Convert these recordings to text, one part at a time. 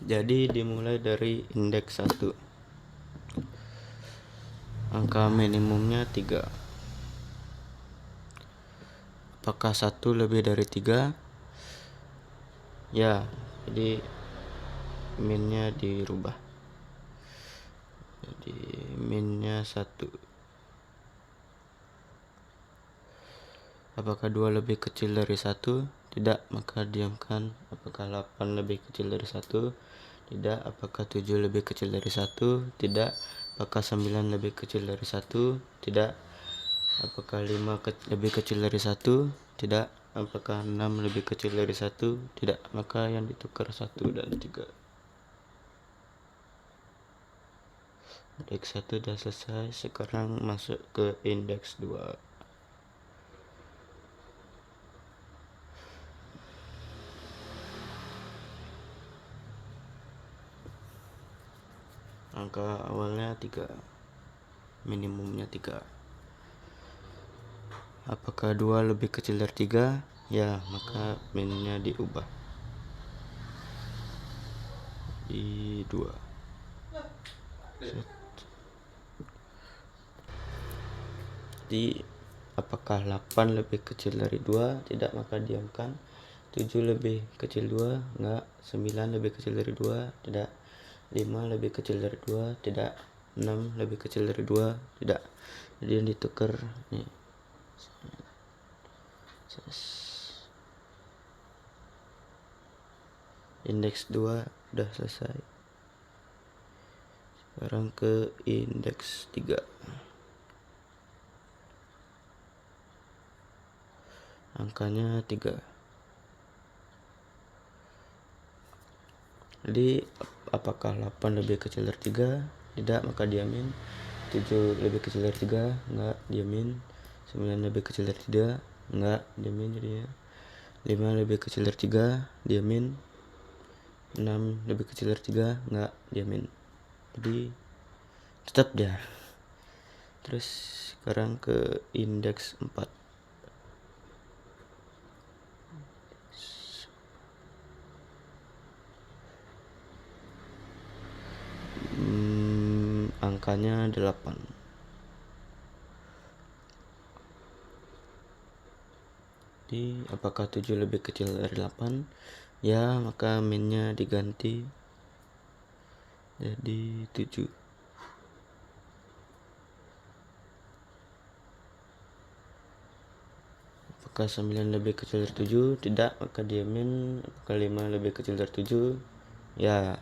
Jadi dimulai dari indeks 1. Angka minimumnya 3. Apakah 1 lebih dari 3? Ya, jadi minnya dirubah. Jadi minnya 1. Apakah 2 lebih kecil dari 1? Tidak, maka diamkan. Apakah 8 lebih kecil dari 1? Tidak. Apakah 7 lebih kecil dari 1? Tidak. Apakah 9 lebih kecil dari 1? Tidak. Apakah 5 lebih kecil dari 1? Tidak. Apakah 6 lebih kecil dari 1? Tidak. Maka yang ditukar 1 dan 3. Indeks 1 sudah selesai. Sekarang masuk ke indeks 2. Angka awalnya 3. Minimumnya 3. Apakah 2 lebih kecil dari 3? Ya, maka minnya diubah. Di 2. Jadi apakah 8 lebih kecil dari 2? Tidak, maka diamkan. 7 lebih kecil 2? Enggak. 9 lebih kecil dari 2? Tidak. 5 lebih kecil dari 2? Tidak. 6 lebih kecil dari 2? Tidak. Jadi yang ditukar nih. Indeks 2 udah selesai. Sekarang ke indeks 3. Angkanya 3. Jadi apakah 8 lebih kecil dari 3? Tidak, maka diamin. 7 lebih kecil dari 3? Enggak, diamin. 9 lebih kecil dari 3? Enggak, diamin jadinya. 5 lebih kecil dari 3? Diamin. 6 lebih kecil dari 3? Enggak, diamin. Jadi tetap dia. Terus sekarang ke indeks 4. Angkanya 8. Jadi apakah 7 lebih kecil dari 8? Ya, maka minnya diganti jadi 7. Apakah 9 lebih kecil dari 7? Tidak, maka diamin. Apakah 5 lebih kecil dari 7? Ya,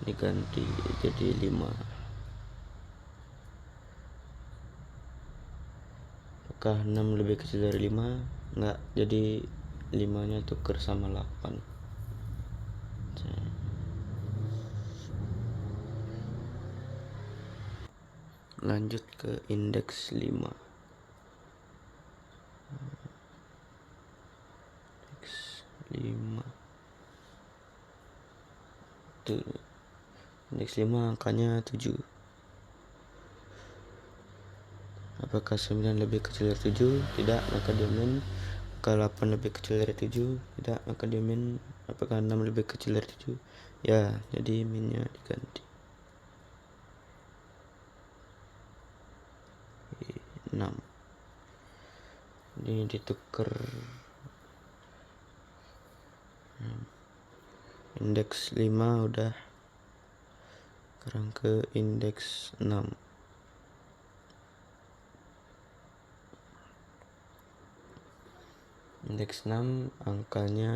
diganti jadi 5. Apakah 6 lebih kecil dari 5? Enggak, jadi 5 nya tuker sama 8. Lanjut ke indeks 5. Indeks 5. Tuh. Indeks 5 angkanya 7. Apakah 9 lebih kecil dari 7? Tidak, maka diamin. Apakah 8 lebih kecil dari 7? Tidak, maka diamin. Apakah 6 lebih kecil dari 7? Ya, jadi minnya diganti 6. Ini ditukar. Indeks 5 udah. Sekarang ke indeks 6. Indeks 6 angkanya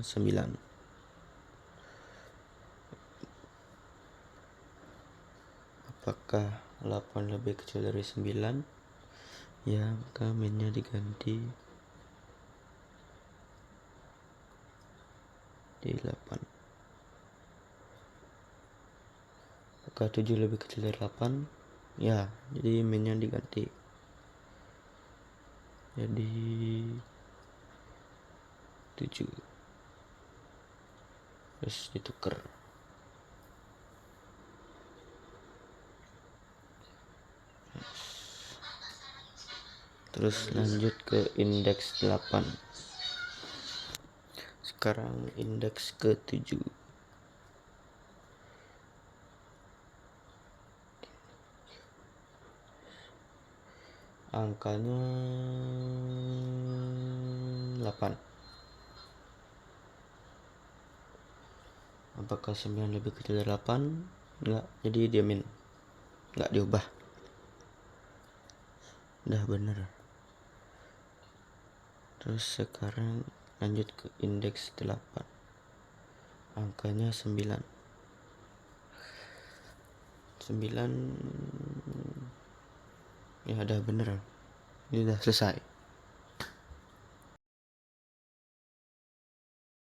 9. Apakah 8 lebih kecil dari 9? Ya, maka minnya diganti di 8. Apakah 7 lebih kecil dari 8? Ya, jadi minnya diganti jadi 7. Terus ditukar. Terus lanjut ke indeks 8. Sekarang indeks ke 7. angkanya 8. Apakah 9 lebih kecil dari 8? Enggak, jadi diamin, enggak diubah. Udah bener. Terus sekarang lanjut ke indeks 8, angkanya 9. 9 ya udah bener, ini udah selesai.